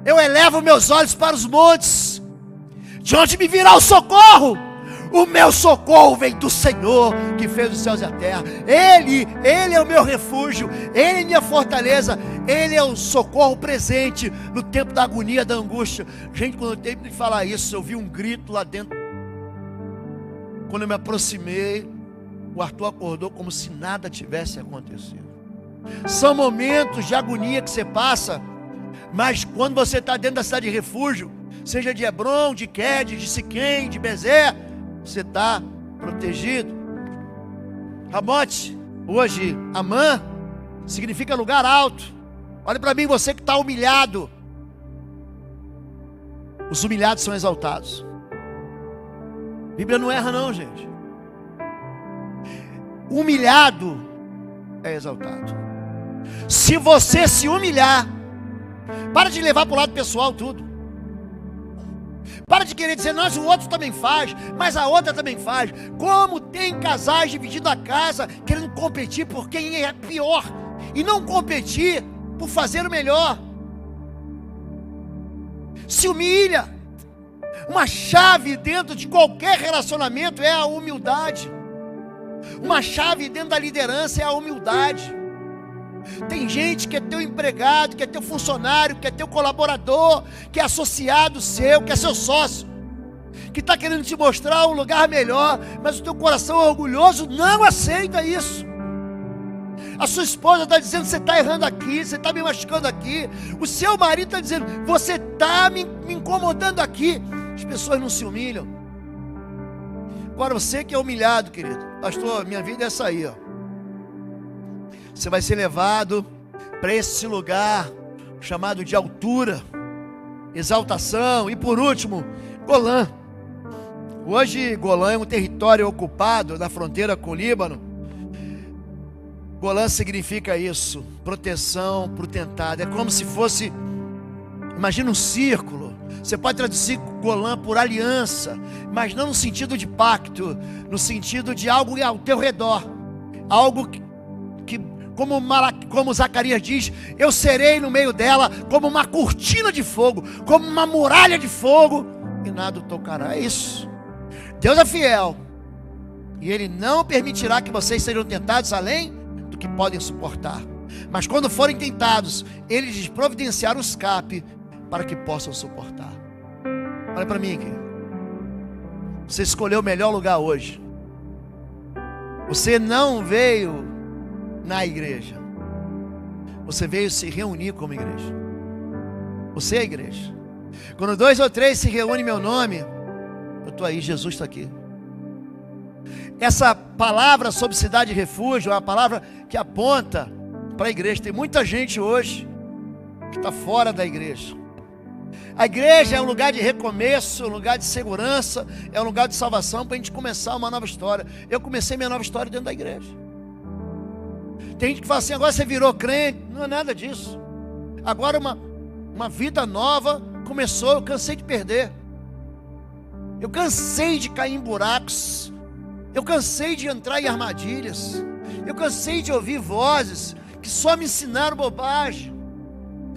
eu elevo meus olhos para os montes, de onde me virá o socorro? O meu socorro vem do Senhor, que fez os céus e a terra. Ele é o meu refúgio, Ele é minha fortaleza, Ele é o socorro presente no tempo da agonia, da angústia. Gente, quando eu tenho de falar isso, eu vi um grito lá dentro. Quando eu me aproximei, o Arthur acordou como se nada tivesse acontecido. São momentos de agonia que você passa, mas quando você está dentro da cidade de refúgio, seja de Hebron, de Quedes, de Siquém, de Bezé, você está protegido. Ramote, hoje, Amã, significa lugar alto. Olha para mim, você que está humilhado. Os humilhados são exaltados. A Bíblia não erra não, gente. Humilhado é exaltado. Se você se humilhar, para de levar para o lado pessoal tudo. Para de querer dizer, nossa, o outro também faz, mas a outra também faz. Como tem casais dividindo a casa, querendo competir por quem é pior, e não competir por fazer o melhor. Se humilha. Uma chave dentro de qualquer relacionamento é a humildade. Uma chave dentro da liderança é a humildade. Tem gente que é teu empregado, que é teu funcionário, que é teu colaborador, que é associado seu, que é seu sócio, que está querendo te mostrar um lugar melhor, mas o teu coração orgulhoso não aceita isso. A sua esposa está dizendo, você está errando aqui, você está me machucando aqui. O seu marido está dizendo, você está me incomodando aqui. As pessoas não se humilham. Agora você que é humilhado, querido, pastor, minha vida é essa aí, ó. Você vai ser levado para esse lugar chamado de altura, exaltação. E por último, Golã. Hoje Golã é um território ocupado na fronteira com o Líbano. Golã significa isso, proteção para o tentado. É como se fosse, imagina um círculo. Você pode traduzir Golã por aliança, mas não no sentido de pacto, no sentido de algo ao teu redor. Algo que como Zacarias diz, eu serei no meio dela como uma cortina de fogo, como uma muralha de fogo, e nada o tocará. É isso. Deus é fiel, e Ele não permitirá que vocês sejam tentados além do que podem suportar. Mas quando forem tentados, Ele lhes providenciará o escape para que possam suportar. Olha para mim aqui. Você escolheu o melhor lugar hoje. Você não veio na igreja, você veio se reunir como igreja. Você é a igreja. Quando 2 ou 3 se reúnem em meu nome, eu estou aí, Jesus está aqui. Essa palavra sobre cidade de refúgio é uma palavra que aponta para a igreja. Tem muita gente hoje que está fora da igreja. A igreja é um lugar de recomeço, um lugar de segurança, é um lugar de salvação para a gente começar uma nova história. Eu comecei minha nova história dentro da igreja. Tem gente que fala assim, agora você virou crente. Não é nada disso. Agora uma vida nova começou, eu cansei de perder. Eu cansei de cair em buracos. Eu cansei de entrar em armadilhas. Eu cansei de ouvir vozes que só me ensinaram bobagem.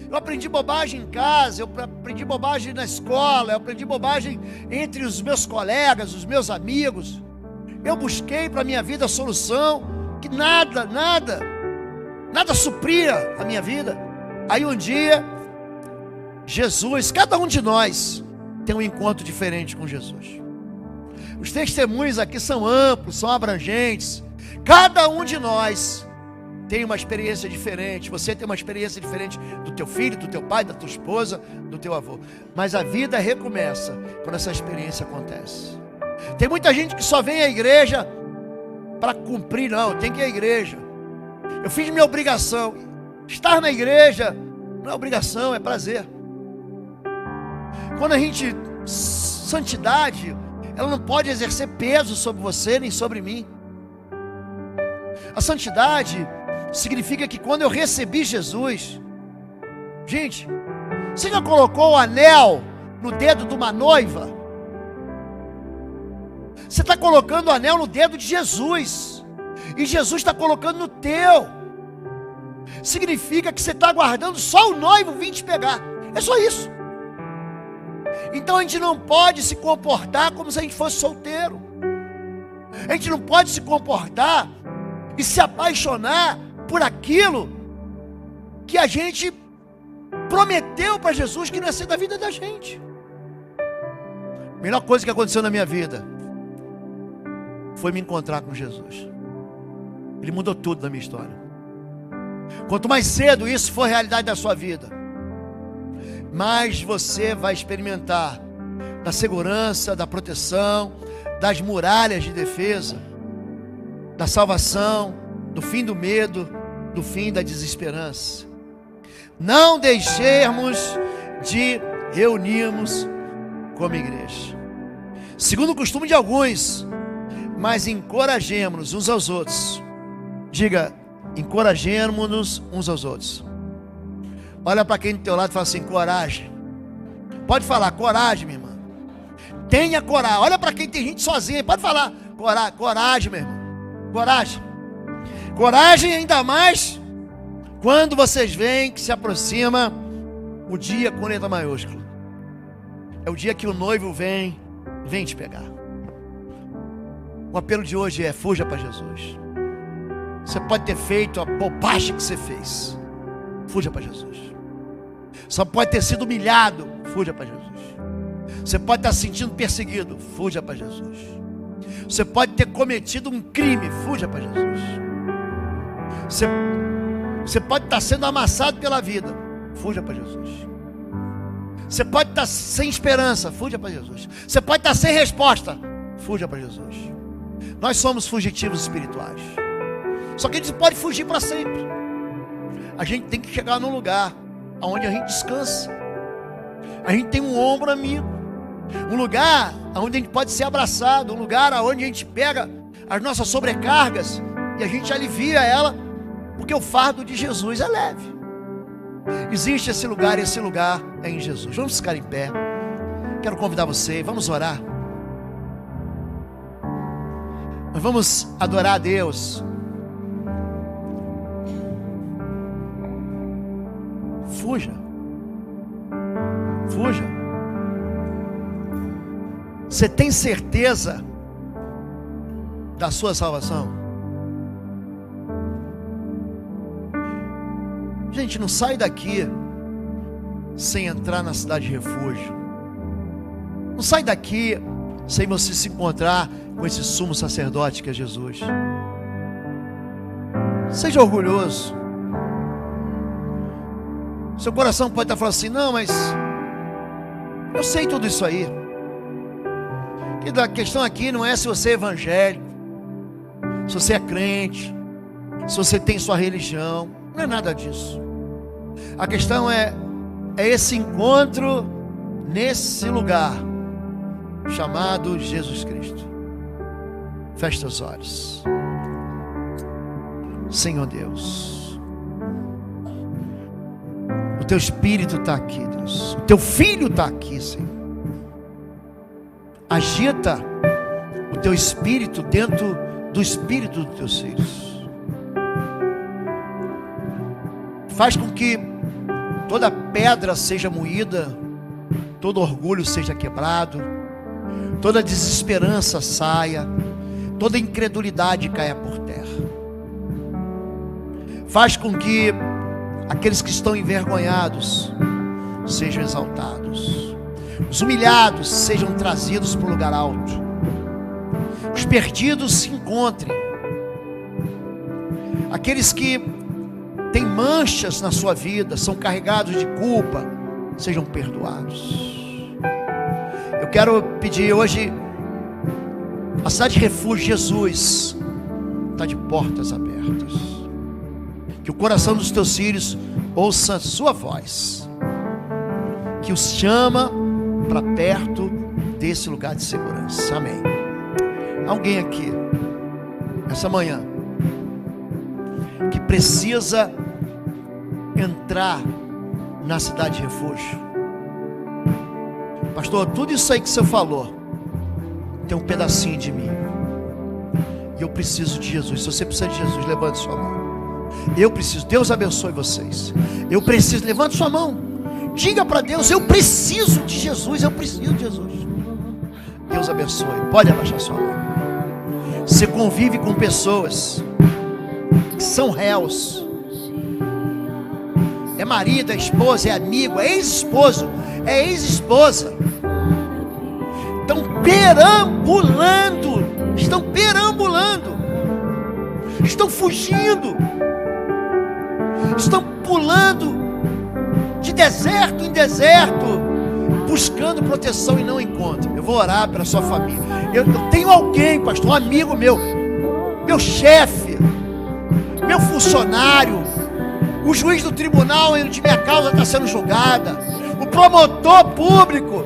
Eu aprendi bobagem em casa, eu aprendi bobagem na escola, eu aprendi bobagem entre os meus colegas, os meus amigos. Eu busquei para a minha vida a solução que nada supria a minha vida. Aí um dia, Jesus, cada um de nós tem um encontro diferente com Jesus. Os testemunhos aqui são amplos, são abrangentes. Cada um de nós tem uma experiência diferente. Você tem uma experiência diferente do teu filho, do teu pai, da tua esposa, do teu avô. Mas a vida recomeça quando essa experiência acontece. Tem muita gente que só vem à igreja para cumprir, não, tem que ir à igreja. Eu fiz minha obrigação. Estar na igreja não é obrigação, é prazer. Quando a gente, santidade, ela não pode exercer peso sobre você nem sobre mim. A santidade significa que quando eu recebi Jesus, gente, você já colocou o anel no dedo de uma noiva? Você está colocando o anel no dedo de Jesus, e Jesus está colocando no teu. Significa que você está aguardando só o noivo vir te pegar. É só isso. Então a gente não pode se comportar como se a gente fosse solteiro. A gente não pode se comportar e se apaixonar por aquilo que a gente prometeu para Jesus que não ia ser da vida da gente. A melhor coisa que aconteceu na minha vida foi me encontrar com Jesus. Ele mudou tudo na minha história. Quanto mais cedo isso for realidade da sua vida, mais você vai experimentar da segurança, da proteção, das muralhas de defesa, da salvação, do fim do medo, do fim da desesperança. Não deixemos de reunirmos como igreja, segundo o costume de alguns, mas encorajemos-nos uns aos outros. Diga, encorajemos-nos uns aos outros. Olha para quem do teu lado e fala assim: coragem. Pode falar, coragem, minha irmã. Tenha coragem. Olha para quem tem gente sozinha, pode falar, coragem, meu irmão. Coragem. Coragem, ainda mais quando vocês veem que se aproxima o dia com letra maiúscula. É o dia que o noivo vem te pegar. O apelo de hoje é: fuja para Jesus. Você pode ter feito a bobagem que você fez, fuja para Jesus. Só pode ter sido humilhado, fuja para Jesus. Você pode estar se sentindo perseguido, fuja para Jesus. Você pode ter cometido um crime, fuja para Jesus. Você pode estar sendo amassado pela vida, fuja para Jesus. Você pode estar sem esperança, fuja para Jesus. Você pode estar sem resposta, fuja para Jesus. Nós somos fugitivos espirituais. Só que a gente pode fugir para sempre. A gente tem que chegar num lugar onde a gente descansa. A gente tem um ombro amigo, um lugar onde a gente pode ser abraçado, um lugar onde a gente pega as nossas sobrecargas e a gente alivia ela, porque o fardo de Jesus é leve. Existe esse lugar, e esse lugar é em Jesus. Vamos ficar em pé. Quero convidar você, vamos orar. Nós vamos adorar a Deus. Fuja. Fuja. Você tem certeza da sua salvação? Gente, não sai daqui sem entrar na cidade de refúgio. Não sai daqui sem você se encontrar com esse sumo sacerdote que é Jesus. Seja orgulhoso. Seu coração pode estar falando assim: não, mas eu sei tudo isso aí. A questão aqui não é se você é evangélico, se você é crente, se você tem sua religião. Não é nada disso. A questão é esse encontro nesse lugar chamado Jesus Cristo. Feche os olhos. Senhor Deus, o teu Espírito está aqui, Deus. O teu Filho está aqui, Senhor. Agita o teu Espírito dentro do Espírito dos teus filhos. Faz com que toda pedra seja moída, todo orgulho seja quebrado, toda desesperança saia, toda incredulidade caia por terra. Faz com que aqueles que estão envergonhados sejam exaltados, os humilhados sejam trazidos para o lugar alto, os perdidos se encontrem, aqueles que têm manchas na sua vida, são carregados de culpa, sejam perdoados. Eu quero pedir hoje, a cidade de refúgio Jesus está de portas abertas. Que o coração dos teus filhos ouça a sua voz, que os chama para perto desse lugar de segurança. Amém. Alguém aqui essa manhã que precisa entrar na cidade de refúgio? Pastor, tudo isso aí que você falou tem um pedacinho de mim, e eu preciso de Jesus. Se você precisa de Jesus, levante sua mão. Eu preciso. Deus abençoe vocês. Eu preciso. Levante sua mão. Diga para Deus: eu preciso de Jesus. Eu preciso de Jesus. Deus abençoe. Pode abaixar sua mão. Você convive com pessoas que são réus. É marido, é esposa, é amigo, é ex-esposo, é ex-esposa. Estão perambulando, estão fugindo, estão pulando de deserto em deserto, buscando proteção e não encontram. Eu vou orar pela sua família. Eu tenho alguém, pastor, um amigo meu chefe, meu funcionário, o juiz do tribunal onde minha causa está sendo julgada, o promotor público.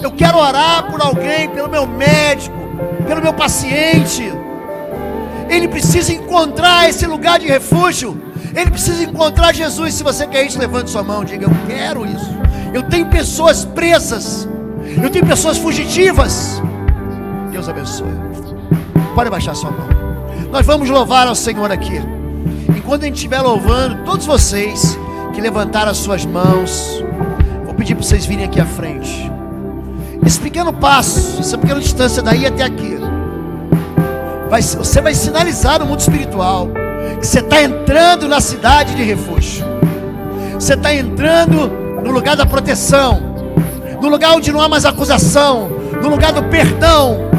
Eu quero orar por alguém, pelo meu médico, pelo meu paciente. Ele precisa encontrar esse lugar de refúgio. Ele precisa encontrar Jesus. Se você quer isso, levante sua mão, diga: eu quero isso. Eu tenho pessoas presas, eu tenho pessoas fugitivas. Deus abençoe. Pode baixar sua mão. Nós vamos louvar ao Senhor aqui. Enquanto a gente estiver louvando, todos vocês que levantaram as suas mãos, vou pedir para vocês virem aqui à frente. Esse pequeno passo, essa pequena distância daí até aqui, você vai sinalizar no mundo espiritual que você está entrando na cidade de refúgio. Você está entrando no lugar da proteção, no lugar onde não há mais acusação, no lugar do perdão,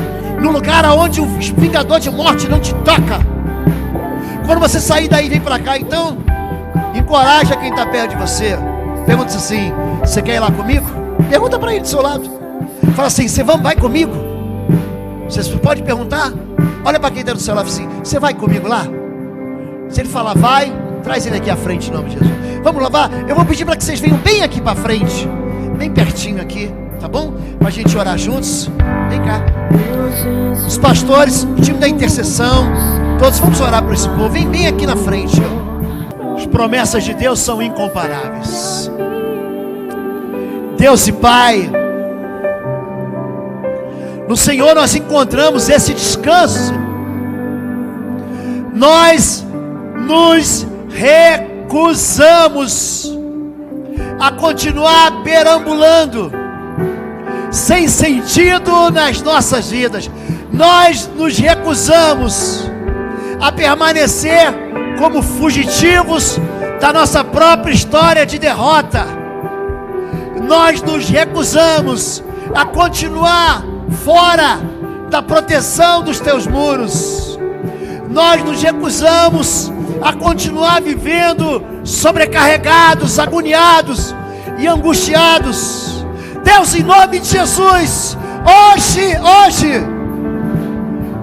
no lugar onde o vingador de morte não te toca. Quando você sair daí, vem para cá. Então, encoraja quem está perto de você. Pergunta assim: você quer ir lá comigo? Pergunta para ele do seu lado. Fala assim: você vai comigo? Você pode perguntar. Olha para quem está do seu lado assim: você vai comigo lá? Se ele falar vai, traz ele aqui à frente em nome de Jesus. Vamos louvar? Eu vou pedir para que vocês venham bem aqui para frente, bem pertinho aqui, tá bom? Para a gente orar juntos. Vem cá. Os pastores, o time da intercessão, todos vamos orar por esse povo. Vem bem aqui na frente. As promessas de Deus são incomparáveis. Deus e Pai, no Senhor nós encontramos esse descanso. Nós nos recusamos a continuar perambulando sem sentido nas nossas vidas. Nós nos recusamos a permanecer como fugitivos da nossa própria história de derrota. Nós nos recusamos a continuar fora da proteção dos teus muros. Nós nos recusamos a continuar vivendo sobrecarregados, agoniados e angustiados. Deus, em nome de Jesus,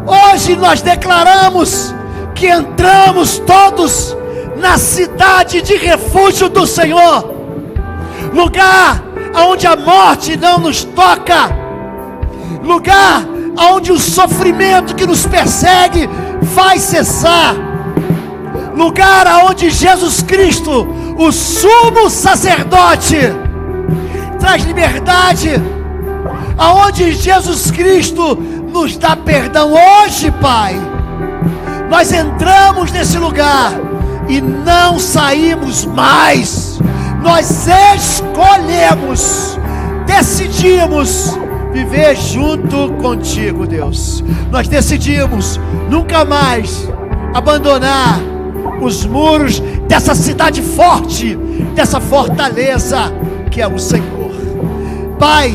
hoje nós declaramos que entramos todos na cidade de refúgio do Senhor, lugar onde a morte não nos toca, lugar onde o sofrimento que nos persegue vai cessar, lugar onde Jesus Cristo, o sumo sacerdote, traz liberdade, aonde Jesus Cristo nos dá perdão. Hoje, Pai, nós entramos nesse lugar e não saímos mais. Nós escolhemos, decidimos viver junto contigo, Deus. Nós decidimos nunca mais abandonar os muros dessa cidade forte, dessa fortaleza que é o Senhor. Pai,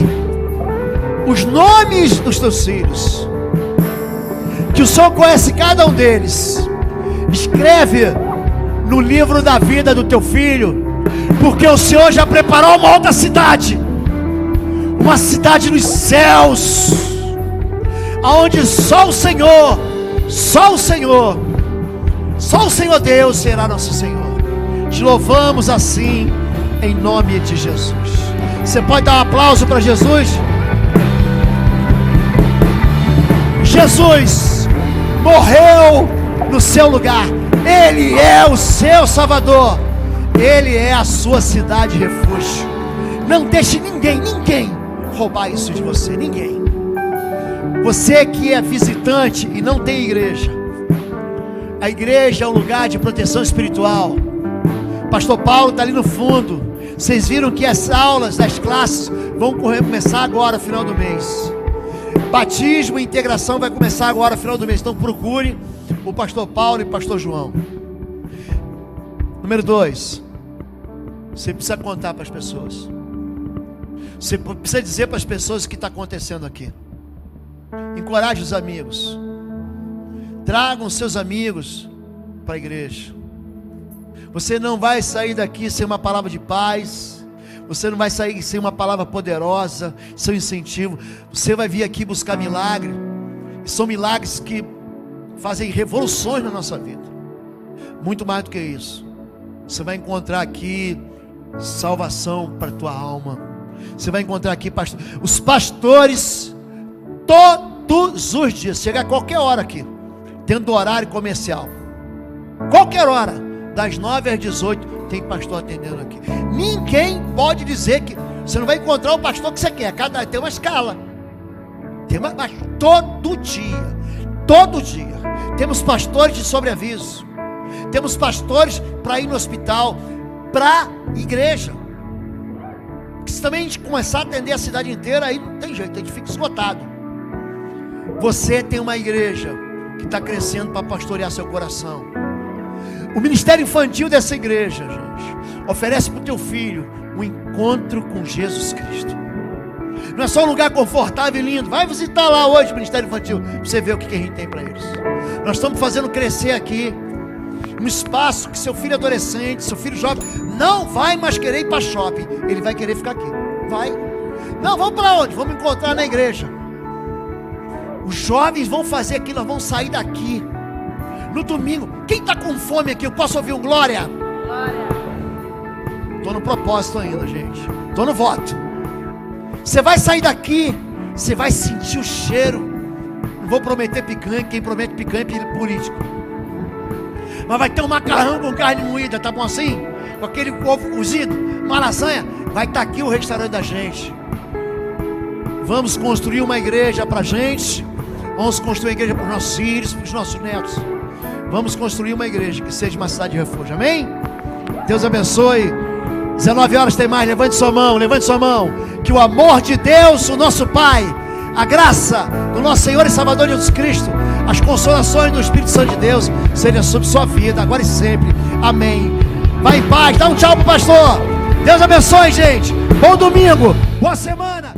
os nomes dos teus filhos, que o Senhor conhece cada um deles, escreve no livro da vida do teu filho, porque o Senhor já preparou uma outra cidade, uma cidade nos céus, aonde só o Senhor Deus será nosso Senhor. Te louvamos assim, em nome de Jesus. Você pode dar um aplauso para Jesus? Jesus morreu no seu lugar. Ele é o seu Salvador. Ele é a sua cidade de refúgio. Não deixe ninguém roubar isso de você. Ninguém. Você que é visitante e não tem igreja, a igreja é um lugar de proteção espiritual. Pastor Paulo está ali no fundo. Vocês viram que as aulas das classes vão começar agora, no final do mês. Batismo e integração vai começar agora, no final do mês. Então procure o pastor Paulo e o pastor João. Número 2, você precisa contar para as pessoas. Você precisa dizer para as pessoas o que está acontecendo aqui. Encoraje os amigos. Tragam seus amigos para a igreja. Você não vai sair daqui sem uma palavra de paz. Você não vai sair sem uma palavra poderosa, seu incentivo. Você vai vir aqui buscar milagre. E são milagres que fazem revoluções na nossa vida. Muito mais do que isso. Você vai encontrar aqui salvação para a tua alma. Você vai encontrar aqui os pastores todos os dias. Chega a qualquer hora aqui, tendo horário comercial. Qualquer hora, das 9 às 18, tem pastor atendendo aqui. Ninguém pode dizer que você não vai encontrar o pastor que você quer. Tem uma escala. Mas todo dia temos pastores de sobreaviso. Temos pastores para ir no hospital, para igreja. Porque se também a gente começar a atender a cidade inteira, aí não tem jeito, a gente fica esgotado. Você tem uma igreja que está crescendo para pastorear seu coração. O ministério infantil dessa igreja, gente, oferece para o teu filho um encontro com Jesus Cristo. Não é só um lugar confortável e lindo. Vai visitar lá hoje o ministério infantil, para você ver o que a gente tem para eles. Nós estamos fazendo crescer aqui um espaço que seu filho adolescente, seu filho jovem, não vai mais querer ir para shopping. Ele vai querer ficar aqui. Vai. Não, vamos para onde? Vamos encontrar na igreja. Os jovens vão fazer aquilo, nós vamos sair daqui. No domingo, quem está com fome aqui? Eu posso ouvir um glória? Glória. Estou no propósito ainda, gente. Estou no voto. Você vai sair daqui, você vai sentir o cheiro. Não vou prometer picanha, quem promete picanha é político. Mas vai ter um macarrão com carne moída, tá bom assim? Com aquele ovo cozido, uma lasanha. Vai estar aqui o restaurante da gente. Vamos construir uma igreja pra gente. Vamos construir uma igreja para os nossos filhos, para os nossos netos. Vamos construir uma igreja que seja uma cidade de refúgio, amém? Deus abençoe. 19 horas tem mais, levante sua mão. Que o amor de Deus, o nosso Pai, a graça do nosso Senhor e Salvador Jesus Cristo, as consolações do Espírito Santo de Deus, seja sobre sua vida, agora e sempre, amém. Vai em paz, dá um tchau pro pastor. Deus abençoe, gente. Bom domingo, boa semana.